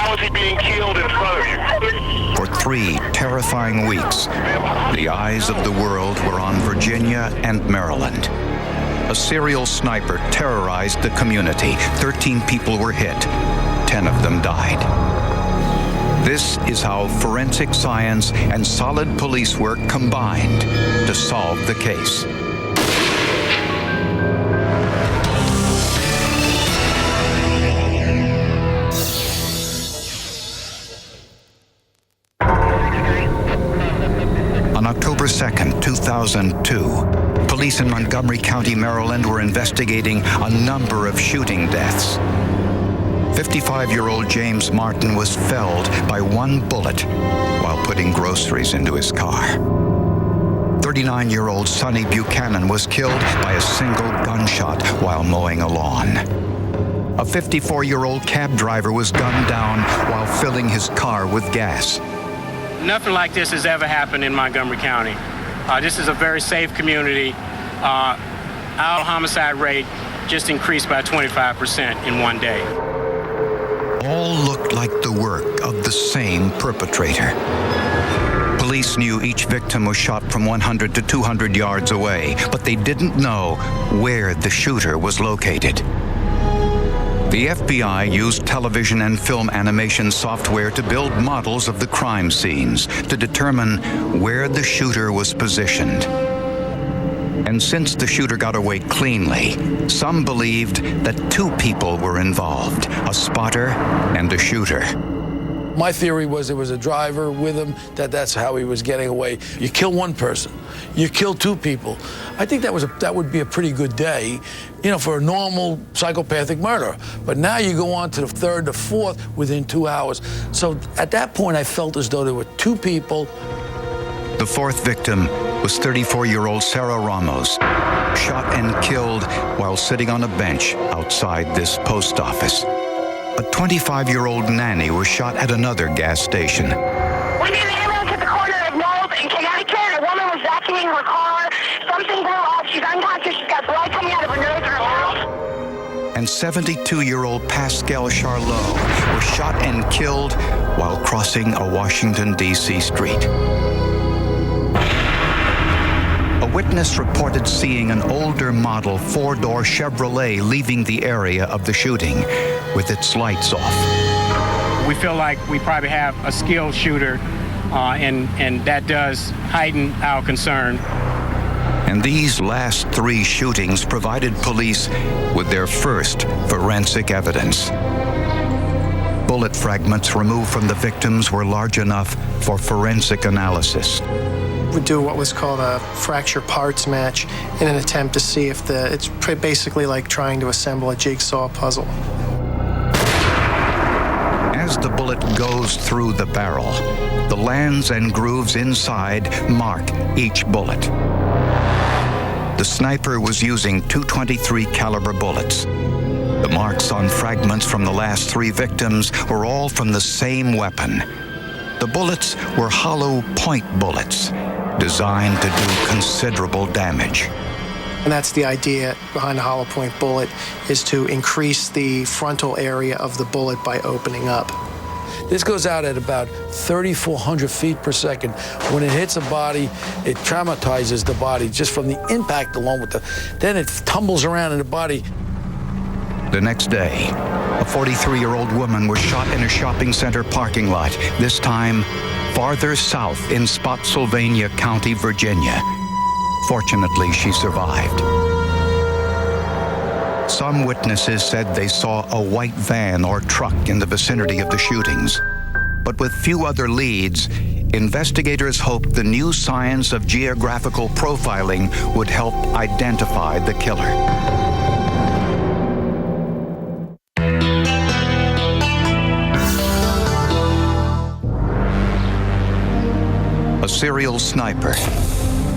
how is he being killed in front of you? For 3 terrifying weeks, the eyes of the world were on Virginia and Maryland. A serial sniper terrorized the community. 13 people were hit. 10 of them died. This is how forensic science and solid police work combined to solve the case. On October 2nd, 2002, police in Montgomery County, Maryland were investigating a number of shooting deaths. 55-year-old James Martin was felled by 1 bullet while putting groceries into his car. 39-year-old Sonny Buchanan was killed by a single gunshot while mowing a lawn. A 54-year-old cab driver was gunned down while filling his car with gas. Nothing like this has ever happened in Montgomery County. This is a very safe community. Our homicide rate just increased by 25% in one day. All looked like the work of the same perpetrator. Police knew each victim was shot from 100 to 200 yards away, but they didn't know where the shooter was located. The FBI used television and film animation software to build models of the crime scenes to determine where the shooter was positioned. And since the shooter got away cleanly, some believed that 2 people were involved, a spotter and a shooter. My theory was there was a driver with him, that's how he was getting away. You kill 1 person, you kill 2 people. I think that would be a pretty good day, for a normal psychopathic murder. But now you go on to the 3rd, the 4th within 2 hours. So at that point, I felt as though there were 2 people. The 4th victim was 34-year-old Sarah Ramos, shot and killed while sitting on a bench outside this post office. A 25-year-old nanny was shot at another gas station. We need an ambulance at the corner of Knowles in Connecticut. A woman was vacuuming her car. Something blew up. She's unconscious. She's got blood coming out of her nose and her mouth. And 72-year-old Pascal Charlot was shot and killed while crossing a Washington, D.C. street. A witness reported seeing an older model 4-door Chevrolet leaving the area of the shooting with its lights off. We feel like we probably have a skilled shooter, and that does heighten our concern. And these last 3 shootings provided police with their first forensic evidence. Bullet fragments removed from the victims were large enough for forensic analysis. We do what was called a fracture parts match in an attempt to see if it's basically like trying to assemble a jigsaw puzzle. As the bullet goes through the barrel, the lands and grooves inside mark each bullet. The sniper was using .223 caliber bullets. The marks on fragments from the last 3 victims were all from the same weapon. The bullets were hollow point bullets, designed to do considerable damage. And that's the idea behind the hollow point bullet, is to increase the frontal area of the bullet by opening up. This goes out at about 3,400 feet per second. When it hits a body, it traumatizes the body just from the impact alone then it tumbles around in the body. The next day, a 43-year-old woman was shot in a shopping center parking lot, this time farther south in Spotsylvania County, Virginia. Fortunately, she survived. Some witnesses said they saw a white van or truck in the vicinity of the shootings. But with few other leads, investigators hoped the new science of geographical profiling would help identify the killer. A serial sniper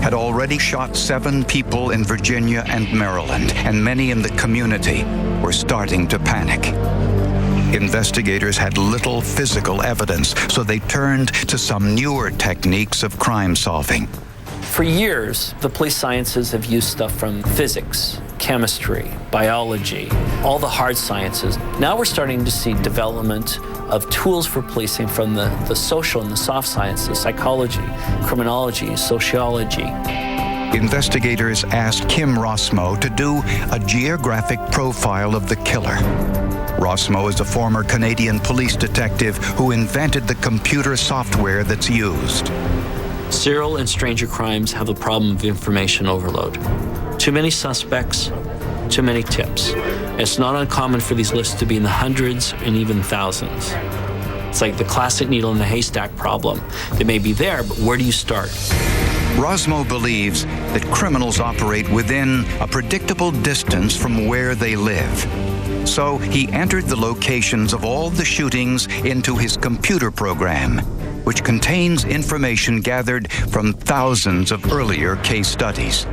had already shot 7 people in Virginia and Maryland, and many in the community were starting to panic. Investigators had little physical evidence, so they turned to some newer techniques of crime solving. For years, the police sciences have used stuff from physics, chemistry, biology, all the hard sciences. Now we're starting to see development of tools for policing from the social and the soft sciences, psychology, criminology, sociology. Investigators asked Kim Rossmo to do a geographic profile of the killer. Rossmo is a former Canadian police detective who invented the computer software that's used. Serial and stranger crimes have the problem of information overload. Too many suspects, too many tips. It's not uncommon for these lists to be in the hundreds and even thousands. It's like the classic needle in the haystack problem. They may be there, but where do you start? Rossmo believes that criminals operate within a predictable distance from where they live. So he entered the locations of all the shootings into his computer program, which contains information gathered from thousands of earlier case studies.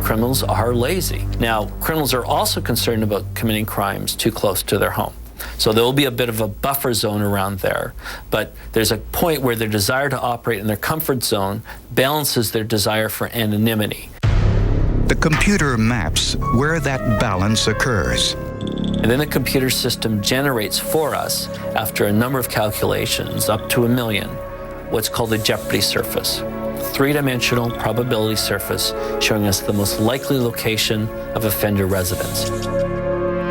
Criminals are lazy. Now, criminals are also concerned about committing crimes too close to their home. So there will be a bit of a buffer zone around there, but there's a point where their desire to operate in their comfort zone balances their desire for anonymity. The computer maps where that balance occurs. And then the computer system generates for us, after a number of calculations, up to 1 million, what's called a jeopardy surface. Three-dimensional probability surface showing us the most likely location of offender residence.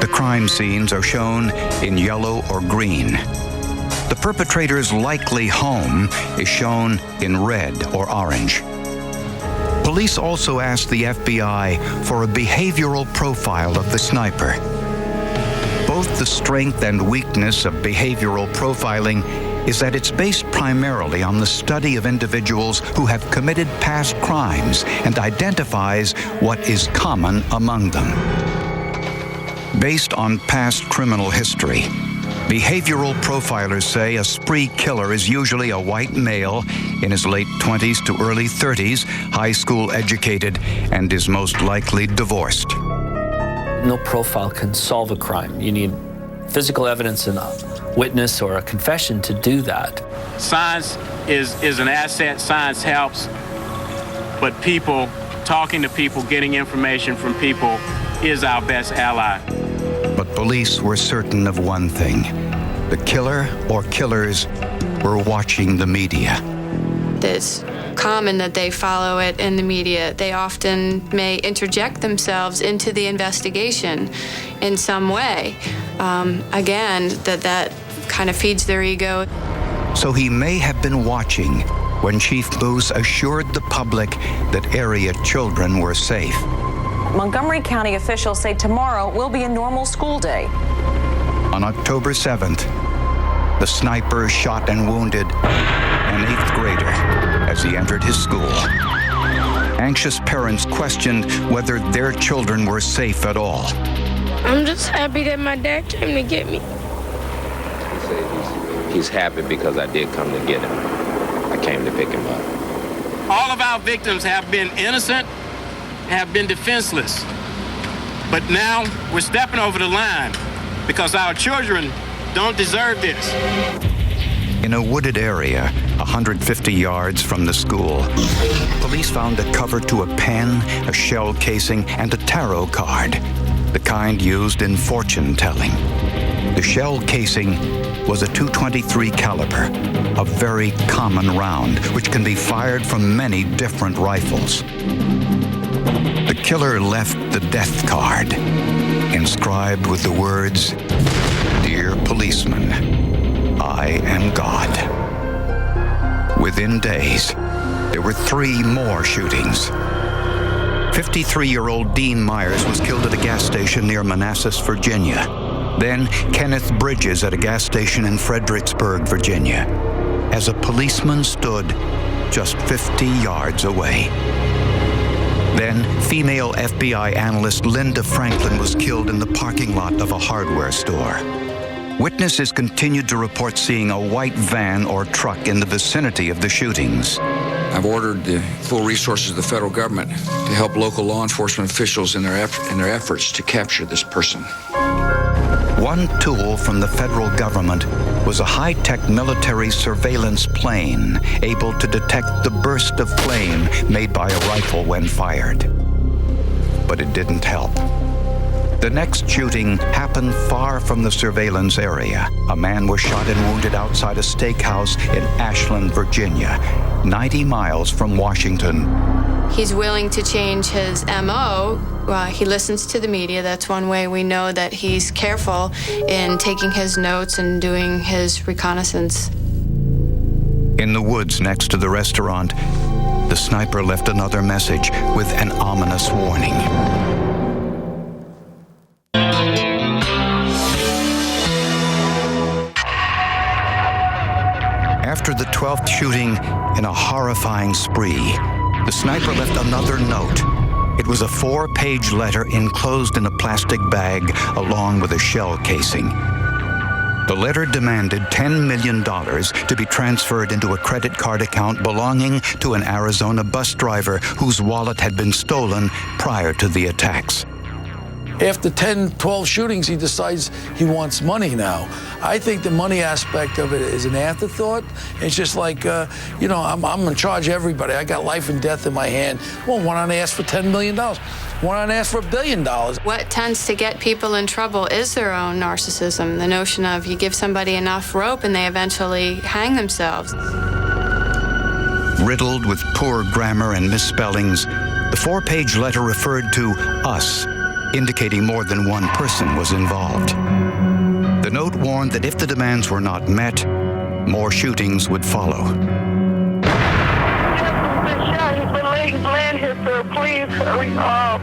The crime scenes are shown in yellow or green. The perpetrator's likely home is shown in red or orange. Police also asked the FBI for a behavioral profile of the sniper. Both the strength and weakness of behavioral profiling is that it's based primarily on the study of individuals who have committed past crimes and identifies what is common among them. Based on past criminal history, behavioral profilers say a spree killer is usually a white male in his late 20s to early 30s, high school educated, and is most likely divorced. No profile can solve a crime. You need physical evidence and a witness or a confession to do that. Science is an asset. Science helps, but people, talking to people, getting information from people is our best ally. But police were certain of one thing. The killer or killers were watching the media. It's common that they follow it in the media. They often may interject themselves into the investigation in some way. Again, that kind of feeds their ego. So he may have been watching when Chief Moose assured the public that area children were safe. Montgomery County officials say tomorrow will be a normal school day. On October 7th, the sniper shot and wounded an 8th grader as he entered his school. Anxious parents questioned whether their children were safe at all. I'm just happy that my dad came to get me. He said he's happy because I did come to get him. I came to pick him up. All of our victims have been innocent, have been defenseless. But now we're stepping over the line because our children don't deserve this. In a wooded area, 150 yards from the school, police found a cover to a pen, a shell casing, and a tarot card, the kind used in fortune telling. The shell casing was a .223 caliber, a very common round, which can be fired from many different rifles. The killer left the death card, inscribed with the words, "Dear policeman, I am God." Within days, there were 3 more shootings. 53-year-old Dean Myers was killed at a gas station near Manassas, Virginia. Then Kenneth Bridges at a gas station in Fredericksburg, Virginia, as a policeman stood just 50 yards away. Then, female FBI analyst Linda Franklin was killed in the parking lot of a hardware store. Witnesses continued to report seeing a white van or truck in the vicinity of the shootings. I've ordered the full resources of the federal government to help local law enforcement officials in their efforts to capture this person. One tool from the federal government was a high-tech military surveillance plane able to detect the burst of flame made by a rifle when fired. But it didn't help. The next shooting happened far from the surveillance area. A man was shot and wounded outside a steakhouse in Ashland, Virginia, 90 miles from Washington. He's willing to change his MO. He listens to the media. That's one way we know that he's careful in taking his notes and doing his reconnaissance. In the woods next to the restaurant, the sniper left another message with an ominous warning. After the 12th shooting in a horrifying spree, the sniper left another note. It was a 4-page letter enclosed in a plastic bag along with a shell casing. The letter demanded $10 million to be transferred into a credit card account belonging to an Arizona bus driver whose wallet had been stolen prior to the attacks. After 10, 12 shootings, he decides he wants money now. I think the money aspect of it is an afterthought. It's just like, I'm in charge of everybody. I got life and death in my hand. Well, why don't I ask for $10 million? Why don't I ask for $1 billion? What tends to get people in trouble is their own narcissism, the notion of you give somebody enough rope and they eventually hang themselves. Riddled with poor grammar and misspellings, the 4-page letter referred to us, indicating more than one person was involved. The note warned that if the demands were not met, more shootings would follow. He's been laying here, sir. Please hurry up.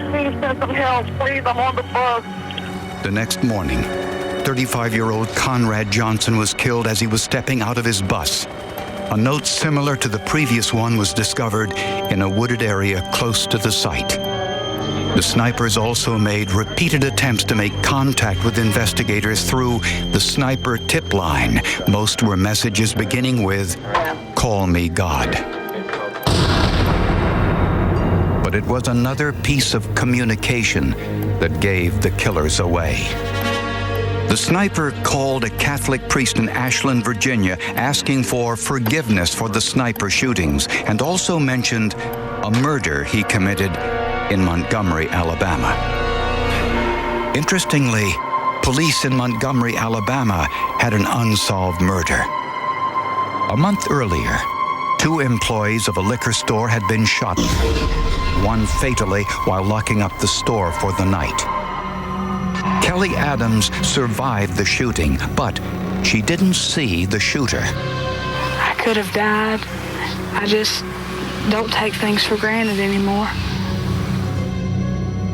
Please send some help. Please, I'm on the bus. The next morning, 35-year-old Conrad Johnson was killed as he was stepping out of his bus. A note similar to the previous one was discovered in a wooded area close to the site. The snipers also made repeated attempts to make contact with investigators through the sniper tip line. Most were messages beginning with, "Call me God." But it was another piece of communication that gave the killers away. The sniper called a Catholic priest in Ashland, Virginia, asking for forgiveness for the sniper shootings, and also mentioned a murder he committed in Montgomery, Alabama. Interestingly, police in Montgomery, Alabama had an unsolved murder. A month earlier, 2 employees of a liquor store had been shot, one fatally while locking up the store for the night. Kelly Adams survived the shooting, but she didn't see the shooter. I could have died. I just don't take things for granted anymore.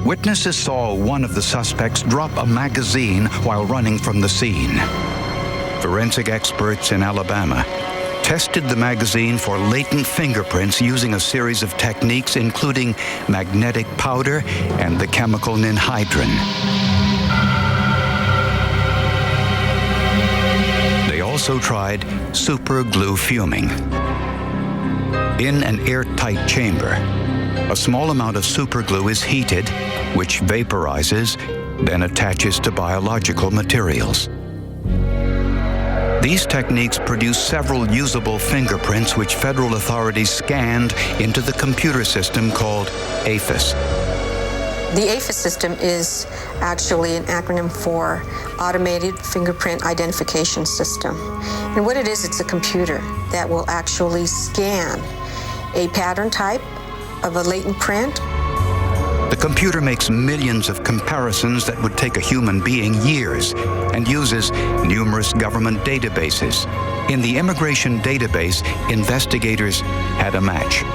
Witnesses saw one of the suspects drop a magazine while running from the scene. Forensic experts in Alabama tested the magazine for latent fingerprints using a series of techniques including magnetic powder and the chemical ninhydrin. They also tried super glue fuming. In an airtight chamber, a small amount of superglue is heated, which vaporizes, then attaches to biological materials. These techniques produce several usable fingerprints which federal authorities scanned into the computer system called APHIS. The APHIS system is actually an acronym for Automated Fingerprint Identification System. And what it is, it's a computer that will actually scan a pattern type of a latent print. The computer makes millions of comparisons that would take a human being years and uses numerous government databases. In the immigration database, investigators had a match.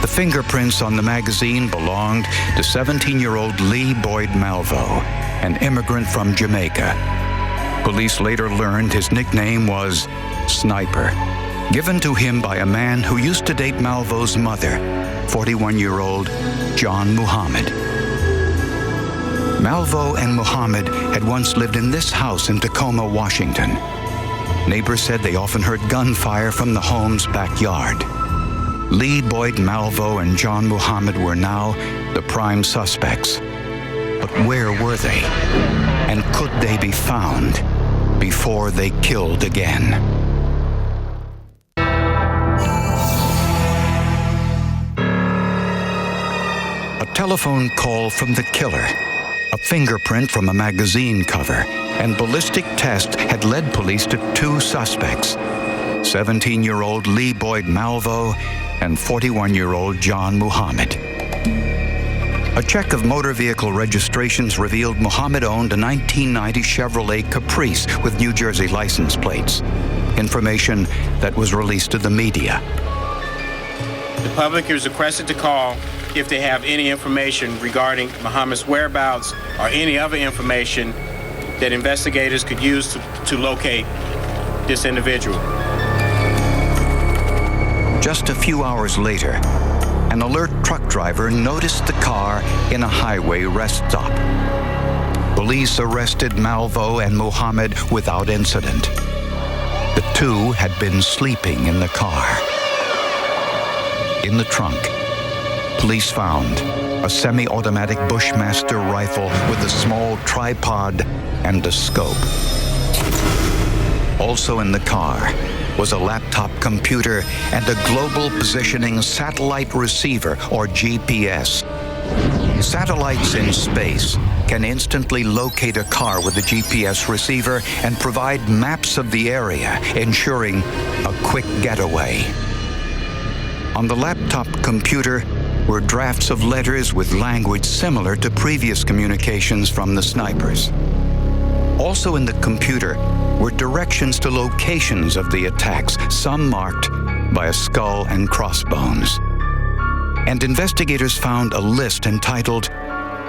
The fingerprints on the magazine belonged to 17-year-old Lee Boyd Malvo, an immigrant from Jamaica. Police later learned his nickname was Sniper, given to him by a man who used to date Malvo's mother, 41-year-old John Muhammad. Malvo and Muhammad had once lived in this house in Tacoma, Washington. Neighbors said they often heard gunfire from the home's backyard. Lee Boyd Malvo and John Muhammad were now the prime suspects. But where were they? And could they be found before they killed again? A telephone call from the killer a fingerprint from a magazine cover, and ballistic tests had led police to two suspects, 17-year-old Lee Boyd Malvo and 41-year-old John Muhammad. A check of motor vehicle registrations revealed Muhammad owned a 1990 Chevrolet Caprice with New Jersey license plates, information that was released to the media. The public is requested to call if they have any information regarding Muhammad's whereabouts or any other information that investigators could use to locate this individual. Just a few hours later, an alert truck driver noticed the car in a highway rest stop. Police arrested Malvo and Muhammad without incident. The two had been sleeping in the car. In the trunk, police found a semi-automatic Bushmaster rifle with a small tripod and a scope. Also in the car was a laptop computer and a global positioning satellite receiver, or GPS. Satellites in space can instantly locate a car with a GPS receiver and provide maps of the area, ensuring a quick getaway. On the laptop computer were drafts of letters with language similar to previous communications from the snipers. Also in the computer were directions to locations of the attacks, some marked by a skull and crossbones. And investigators found a list entitled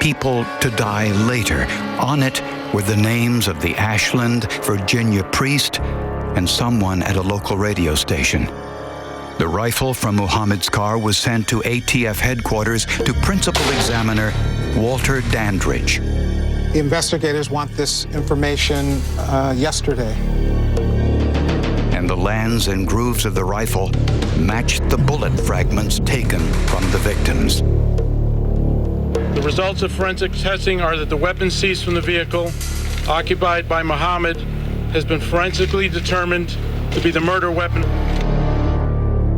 People to Die Later. On it were the names of the Ashland, Virginia priest and someone at a local radio station. The rifle from Muhammad's car was sent to ATF headquarters to Principal Examiner Walter Dandridge. The investigators want this information yesterday. And the lands and grooves of the rifle matched the bullet fragments taken from the victims. The results of forensic testing are that the weapon seized from the vehicle occupied by Muhammad has been forensically determined to be the murder weapon.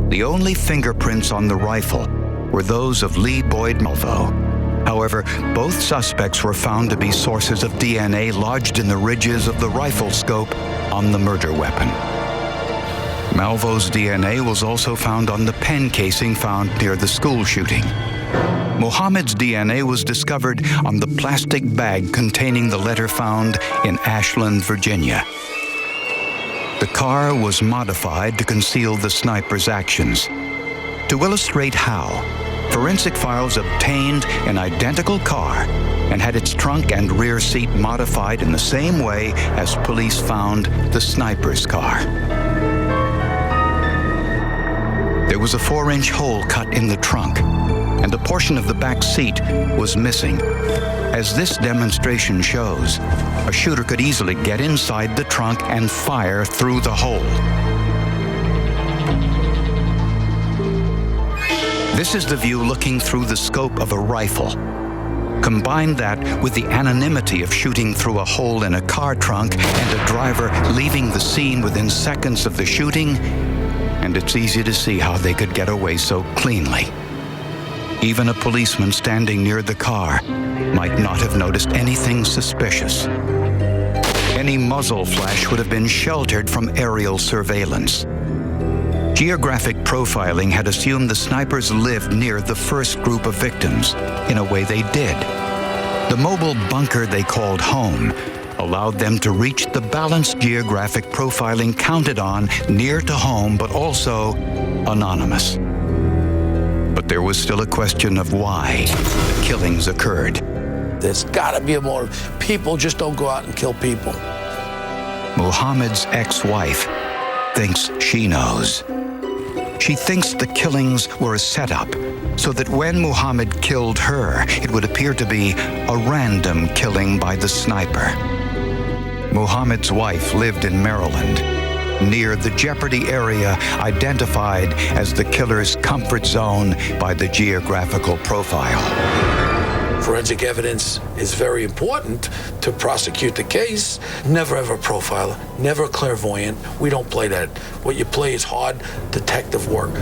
The only fingerprints on the rifle were those of Lee Boyd Malvo. However, both suspects were found to be sources of DNA lodged in the ridges of the rifle scope on the murder weapon. Malvo's DNA was also found on the pen casing found near the school shooting. Muhammad's DNA was discovered on the plastic bag containing the letter found in Ashland, Virginia. The car was modified to conceal the sniper's actions. To illustrate how, forensic files obtained an identical car and had its trunk and rear seat modified in the same way as police found the sniper's car. There was a 4-inch hole cut in the trunk, and a portion of the back seat was missing. As this demonstration shows, a shooter could easily get inside the trunk and fire through the hole. This is the view looking through the scope of a rifle. Combine that with the anonymity of shooting through a hole in a car trunk and a driver leaving the scene within seconds of the shooting, and it's easy to see how they could get away so cleanly. Even a policeman standing near the car might not have noticed anything suspicious. Any muzzle flash would have been sheltered from aerial surveillance. Geographic profiling had assumed the snipers lived near the first group of victims. In a way, they did. The mobile bunker they called home allowed them to reach the balanced geographic profiling counted on near to home, but also anonymous. But there was still a question of why the killings occurred. There's got to be a motive. People just don't go out and kill people. Muhammad's ex-wife thinks she knows. She thinks the killings were a setup so that when Muhammad killed her, it would appear to be a random killing by the sniper. Muhammad's wife lived in Maryland, near the Jeopardy area identified as the killer's comfort zone by the geographical profile. Forensic evidence is very important to prosecute the case. Never ever profiler, never clairvoyant. We don't play that. What you play is hard detective work.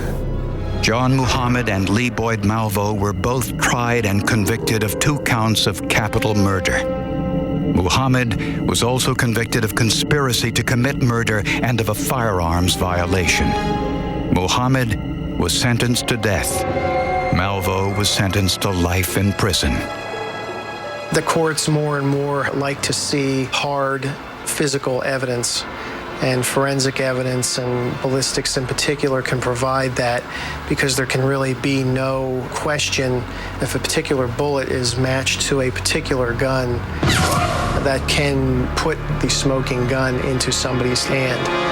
John Muhammad and Lee Boyd Malvo were both tried and convicted of 2 counts of capital murder. Muhammad was also convicted of conspiracy to commit murder and of a firearms violation. Muhammad was sentenced to death. Malvo was sentenced to life in prison. The courts more and more like to see hard physical evidence, and forensic evidence and ballistics in particular can provide that, because there can really be no question if a particular bullet is matched to a particular gun that can put the smoking gun into somebody's hand.